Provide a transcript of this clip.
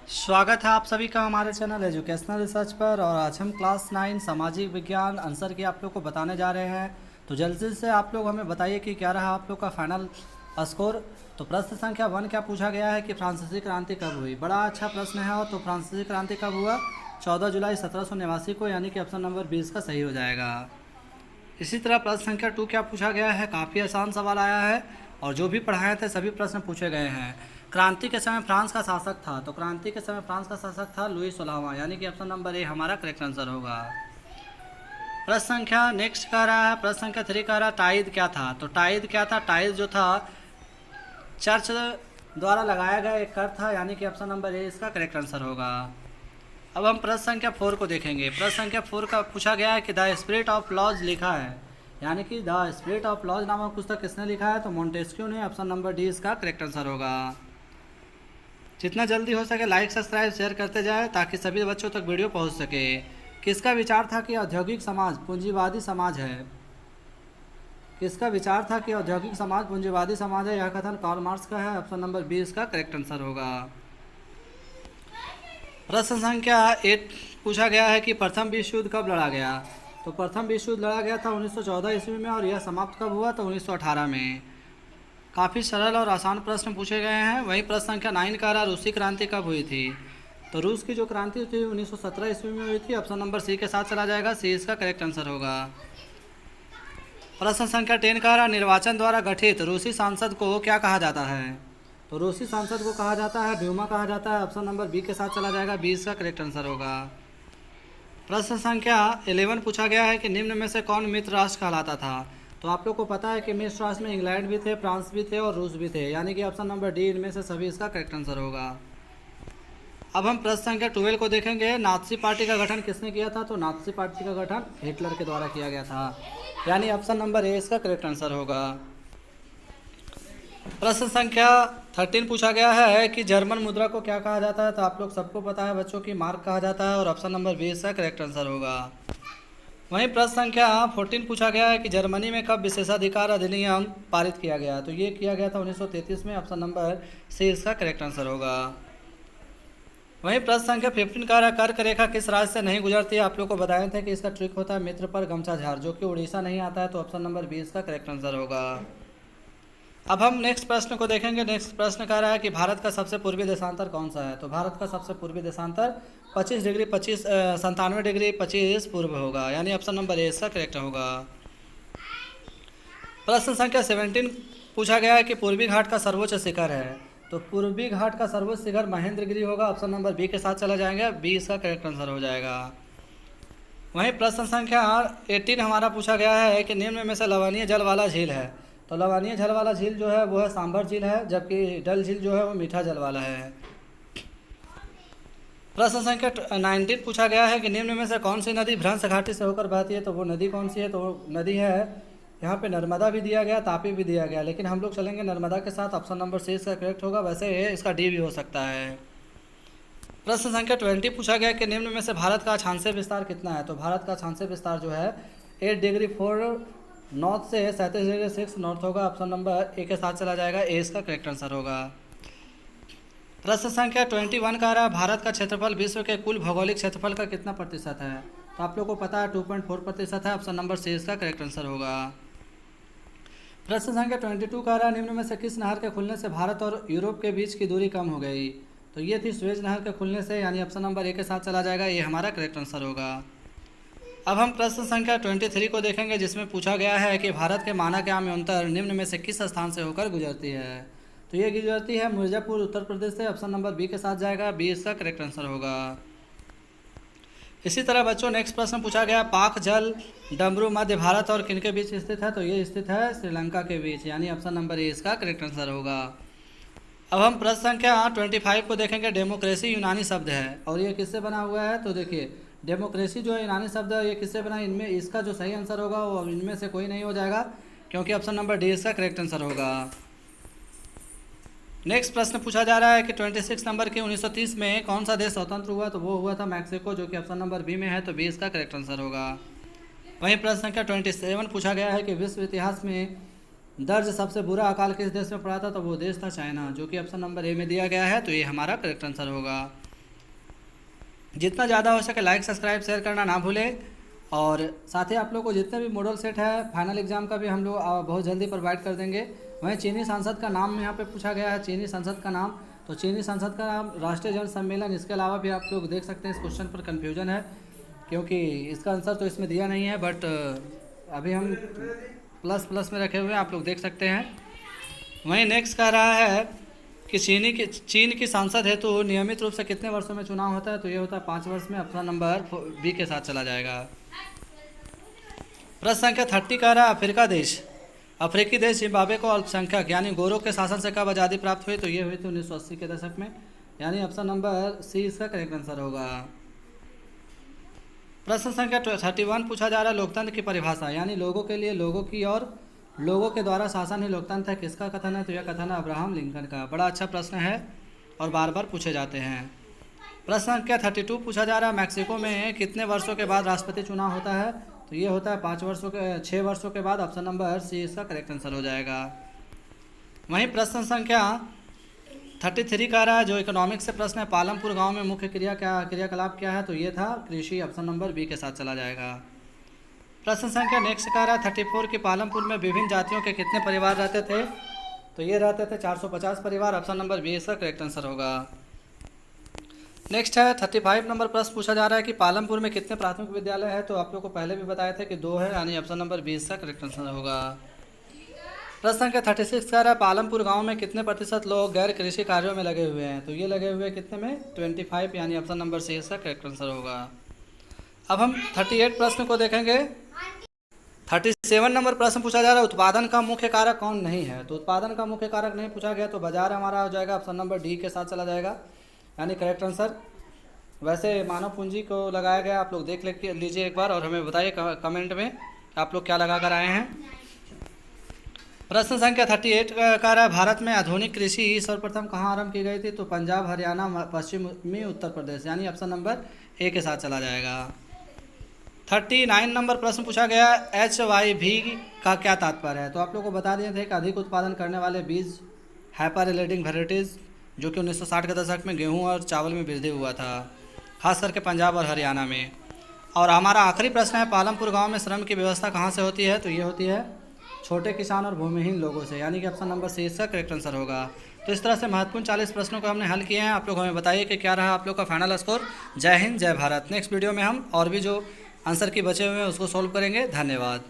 स्वागत है आप सभी का हमारे चैनल एजुकेशनल रिसर्च पर। और आज हम क्लास 9 सामाजिक विज्ञान आंसर की आप लोग को बताने जा रहे हैं। तो जल्दी से आप लोग हमें बताइए कि क्या रहा आप लोग का फाइनल स्कोर। तो प्रश्न संख्या 1 क्या पूछा गया है कि फ्रांसीसी क्रांति कब हुई। बड़ा अच्छा प्रश्न है। और तो फ्रांसीसी क्रांति कब हुआ? 14 जुलाई 1789 को, यानी कि ऑप्शन नंबर 20 का सही हो जाएगा। इसी तरह प्रश्न संख्या 2 क्या पूछा गया है। काफ़ी आसान सवाल आया है और जो भी पढ़ाए थे सभी प्रश्न पूछे गए हैं। क्रांति के समय फ्रांस का शासक था। तो क्रांति के समय फ्रांस का शासक था लुई 16वां, यानी कि ऑप्शन नंबर ए हमारा करेक्ट आंसर होगा। प्रश्न संख्या नेक्स्ट कह रहा है, प्रश्न संख्या 3 कह रहा है टाइद क्या था। तो टाइद क्या था? टाइद जो था चर्च द्वारा लगाया गया एक कर था, यानी कि ऑप्शन नंबर ए इसका करेक्ट आंसर होगा। अब हम प्रश्न संख्या 4 को देखेंगे। प्रश्न संख्या 4 का पूछा गया है कि द स्पिरिट ऑफ लॉज लिखा है, यानी कि द स्पिरिट ऑफ लॉज नामक पुस्तक किसने लिखा है। तो मोंटेस्क्यू ने। ऑप्शन नंबर डी इसका करेक्ट आंसर होगा। जितना जल्दी हो सके लाइक सब्सक्राइब शेयर करते जाए ताकि सभी बच्चों तक वीडियो पहुंच सके। किसका विचार था कि औद्योगिक समाज पूंजीवादी समाज है। किसका विचार था कि औद्योगिक समाज पूंजीवादी समाज है। यह कथन कार्ल मार्क्स का है। ऑप्शन नंबर बी इसका करेक्ट आंसर होगा। प्रश्न संख्या 8 पूछा गया है कि प्रथम विश्व युद्ध कब लड़ा गया। तो प्रथम विश्व युद्ध लड़ा गया था 1914 ईस्वी में। और यह समाप्त कब हुआ? तो 1918 में। काफ़ी सरल और आसान प्रश्न पूछे गए हैं। वहीं प्रश्न संख्या 9 का रहा रूसी क्रांति कब हुई थी। तो रूस की जो क्रांति थी 1917 ईस्वी में हुई थी। ऑप्शन नंबर सी के साथ चला जाएगा। सी इसका करेक्ट आंसर होगा। प्रश्न संख्या 10 का रहा निर्वाचन द्वारा गठित रूसी सांसद को क्या कहा जाता है। तो रूसी सांसद को कहा जाता है ड्यूमा कहा जाता है। ऑप्शन नंबर बी के साथ चला जाएगा। बी इसका करेक्ट आंसर होगा। प्रश्न संख्या 11 पूछा गया है कि निम्न में से कौन मित्र राष्ट्र कहलाता था। तो आप लोग को पता है कि मित्र राष्ट्र में इंग्लैंड भी थे, फ्रांस भी थे और रूस भी थे, यानी कि ऑप्शन नंबर डी इनमें से सभी इसका करेक्ट आंसर होगा। अब हम प्रश्न संख्या 12 को देखेंगे। नाथसी पार्टी का गठन किसने किया था। तो नाथसी पार्टी का गठन हिटलर के द्वारा किया गया था, यानी ऑप्शन नंबर ए इसका करेक्ट आंसर होगा। प्रश्न संख्या 13 पूछा गया है कि जर्मन मुद्रा को क्या कहा जाता है। तो आप लोग सबको पता है बच्चों की मार्क कहा जाता है और ऑप्शन नंबर बी इसका करेक्ट आंसर होगा। वहीं प्रश्न संख्या 14 पूछा गया है कि जर्मनी में कब विशेषाधिकार अधिनियम पारित किया गया। तो ये किया गया था 1933 में। ऑप्शन नंबर सी इसका करेक्ट आंसर होगा। वहीं प्रश्न संख्या 15 का कर्क रेखा किस राज्य से नहीं गुजरती है। आप लोग को बताए थे कि इसका ट्रिक होता है मित्र पर गमछा झार, जो कि उड़ीसा नहीं आता है। तो ऑप्शन नंबर बी इसका करेक्ट आंसर होगा। अब हम नेक्स्ट प्रश्न को देखेंगे। नेक्स्ट प्रश्न कह रहा है कि भारत का सबसे पूर्वी देशांतर कौन सा है। तो भारत का सबसे पूर्वी देशांतर 25 डिग्री 97 डिग्री 25 पूर्व होगा, यानी ऑप्शन नंबर ए इसका करेक्ट होगा। प्रश्न संख्या 17 पूछा गया है कि पूर्वी घाट का सर्वोच्च शिखर है। तो पूर्वी घाट का सर्वोच्च शिखर महेंद्रगिरी होगा। ऑप्शन नंबर बी के साथ चला जाएंगे। बी इसका करेक्ट आंसर हो जाएगा। वहीं प्रश्न संख्या 18 हमारा पूछा गया है कि निम्न में से लवणीय जल वाला झील है। तो लवणीय जल वाला झील जो है वो है सांभर झील है, जबकि डल झील जो है वो मीठा जल वाला है। प्रश्न संख्या 19 पूछा गया है कि निम्न में से कौन सी नदी भ्रंश घाटी से होकर बहती है। तो वो नदी कौन सी है। तो वो नदी है, यहाँ पे नर्मदा भी दिया गया, तापी भी दिया गया, लेकिन हम लोग चलेंगे नर्मदा के साथ। ऑप्शन नंबर सी इसका करेक्ट होगा। वैसे इसका डी भी हो सकता है। प्रश्न संख्या 20 पूछा गया कि निम्न में से भारत का अक्षांशीय विस्तार कितना है। तो भारत का अक्षांशीय विस्तार जो है 8 डिग्री 4 नॉर्थ से 37 डिग्री 6 नॉर्थ होगा। ऑप्शन नंबर ए के साथ चला जाएगा। ए इसका करेक्ट आंसर होगा। प्रश्न संख्या 21 का रहा भारत का क्षेत्रफल विश्व के कुल भौगोलिक क्षेत्रफल का कितना प्रतिशत है। तो आप लोग को पता है 2.4% है। ऑप्शन नंबर सी इसका करेक्ट आंसर होगा। प्रश्न संख्या 22 का रहा निम्न में से किस नहर के खुलने से भारत और यूरोप के बीच की दूरी कम हो गई। तो ये थी सुएज नहर के खुलने से, यानी ऑप्शन नंबर ए के साथ चला जाएगा। ये हमारा करेक्ट आंसर होगा। अब हम प्रश्न संख्या 23 को देखेंगे, जिसमें पूछा गया है कि भारत के मानक आमयंतर निम्न में से किस स्थान से होकर गुजरती है। तो ये गुजरती है मिर्ज़ापुर उत्तर प्रदेश से। ऑप्शन नंबर बी के साथ जाएगा। बी इसका करेक्ट आंसर होगा। इसी तरह बच्चों नेक्स्ट प्रश्न पूछा गया पाक जल डमरू मध्य भारत और किनके बीच स्थित है। तो ये स्थित है श्रीलंका के बीच, यानी ऑप्शन नंबर ए इसका करेक्ट आंसर होगा। अब हम प्रश्न संख्या 25 को देखेंगे। डेमोक्रेसी यूनानी शब्द है और ये किससे बना हुआ है। तो देखिए डेमोक्रेसी जो है यूनानी शब्द है, ये किससे बना। इनमें इसका जो सही आंसर होगा वो इनमें से कोई नहीं हो जाएगा, क्योंकि ऑप्शन नंबर डी इसका करेक्ट आंसर होगा। नेक्स्ट प्रश्न पूछा जा रहा है कि 26 नंबर के 1930 में कौन सा देश स्वतंत्र हुआ। तो वो हुआ था मैक्सिको, जो कि ऑप्शन नंबर बी में है। तो बी इसका करेक्ट आंसर होगा। वहीं प्रश्न संख्या 27 पूछा गया है कि विश्व इतिहास में दर्ज सबसे बुरा अकाल किस देश में पड़ा था। तो वो देश था चाइना, जो कि ऑप्शन नंबर ए में दिया गया है। तो ये हमारा करेक्ट आंसर होगा। जितना ज़्यादा हो सके लाइक सब्सक्राइब शेयर करना ना भूलें। और साथ ही आप लोग को जितने भी मॉडल सेट है फाइनल एग्जाम का भी हम लोग बहुत जल्दी प्रोवाइड कर देंगे। वहीं चीनी सांसद का नाम यहाँ पे पूछा गया है, चीनी संसद का नाम, तो चीनी संसद का नाम राष्ट्रीय जन सम्मेलन। इसके अलावा भी आप लोग देख सकते हैं इस क्वेश्चन पर कन्फ्यूजन है क्योंकि इसका आंसर तो इसमें दिया नहीं है, बट अभी हम प्लस प्लस में रखे हुए हैं, आप लोग देख सकते हैं। वहीं नेक्स्ट कह रहा है कि चीन की सांसद हेतु नियमित रूप से कितने वर्षों में चुनाव होता है, तो ये होता है 5 वर्ष में। ऑप्शन नंबर बी के साथ चला जाएगा। प्रश्न संख्या 30 कह रहा है अफ्रीकी देश जिम्बाब्वे को अल्पसंख्यक यानी गोरों के शासन से कब आज़ादी प्राप्त हुई, तो ये हुई थी 1980 के दशक में, यानी ऑप्शन नंबर सी इसका करेक्ट आंसर होगा। प्रश्न संख्या 31 पूछा जा रहा है लोकतंत्र की परिभाषा, यानी लोगों के लिए लोगों की और लोगों के द्वारा शासन ही लोकतंत्र है, किसका कथन है, तो यह कथन है अब्राहम लिंकन का। बड़ा अच्छा प्रश्न है और बार बार पूछे जाते हैं। प्रश्न संख्या 32 पूछा जा रहा है मैक्सिको में कितने वर्षों के बाद राष्ट्रपति चुनाव होता है, तो ये होता है 6 वर्षों के बाद। ऑप्शन नंबर सी इसका करेक्ट आंसर हो जाएगा। वहीं प्रश्न संख्या 33 कह रहा है जो इकोनॉमिक्स से प्रश्न है पालमपुर गांव में मुख्य क्रियाकलाप क्या है, तो ये था कृषि। ऑप्शन नंबर बी के साथ चला जाएगा। प्रश्न संख्या नेक्स्ट कह रहा है 34 की पालमपुर में विभिन्न जातियों के कितने परिवार रहते थे, तो ये रहते थे 450 परिवार। ऑप्शन नंबर बी इसका करेक्ट आंसर होगा। नेक्स्ट है 35 नंबर प्रश्न पूछा जा रहा है कि पालमपुर में कितने प्राथमिक विद्यालय है, तो आप लोग को पहले भी बताए थे कि 2 है, यानी ऑप्शन नंबर 20 का करेक्ट आंसर होगा। प्रश्न संख्या 36 कह रहा है पालमपुर गांव में कितने प्रतिशत लोग गैर कृषि कार्यों में लगे हुए हैं, तो ये लगे हुए कितने में 25, यानी ऑप्शन नंबर सी इसका करेक्ट आंसर होगा। अब हम 38 प्रश्न को देखेंगे। 37 नंबर प्रश्न पूछा जा रहा है उत्पादन का मुख्य कारक कौन नहीं है, तो उत्पादन का मुख्य कारक नहीं पूछा गया, तो बाजार हमारा हो जाएगा। ऑप्शन नंबर डी के साथ चला जाएगा, यानी करेक्ट आंसर। वैसे मानव पूंजी को लगाया गया, आप लोग देख लीजिए एक बार और हमें बताइए कमेंट में आप लोग क्या लगा कर आए हैं। प्रश्न संख्या 38 कह रहा है भारत में आधुनिक कृषि सर्वप्रथम कहाँ आरंभ की गई थी, तो पंजाब, हरियाणा, पश्चिमी उत्तर प्रदेश, यानी ऑप्शन नंबर ए के साथ चला जाएगा। 39 नंबर प्रश्न पूछा गया HYV का क्या तात्पर्य है, तो आप लोग को बता दिए थे कि अधिक उत्पादन करने वाले बीज, हाइपर यील्डिंग वेराइटीज़, जो कि 1960 के दशक में गेहूं और चावल में वृद्धि हुआ था, खास करके पंजाब और हरियाणा में। और हमारा आखिरी प्रश्न है पालमपुर गांव में श्रम की व्यवस्था कहां से होती है, तो ये होती है छोटे किसान और भूमिहीन लोगों से, यानी कि ऑप्शन नंबर सी इसका करेक्ट आंसर होगा। तो इस तरह से महत्वपूर्ण 40 प्रश्नों को हमने हल किए हैं। आप लोग हमें बताइए कि क्या रहा आप लोग का फाइनल स्कोर। जय हिंद, जय भारत। नेक्स्ट वीडियो में हम और भी जो आंसर की बचे हुए हैं उसको सॉल्व करेंगे। धन्यवाद।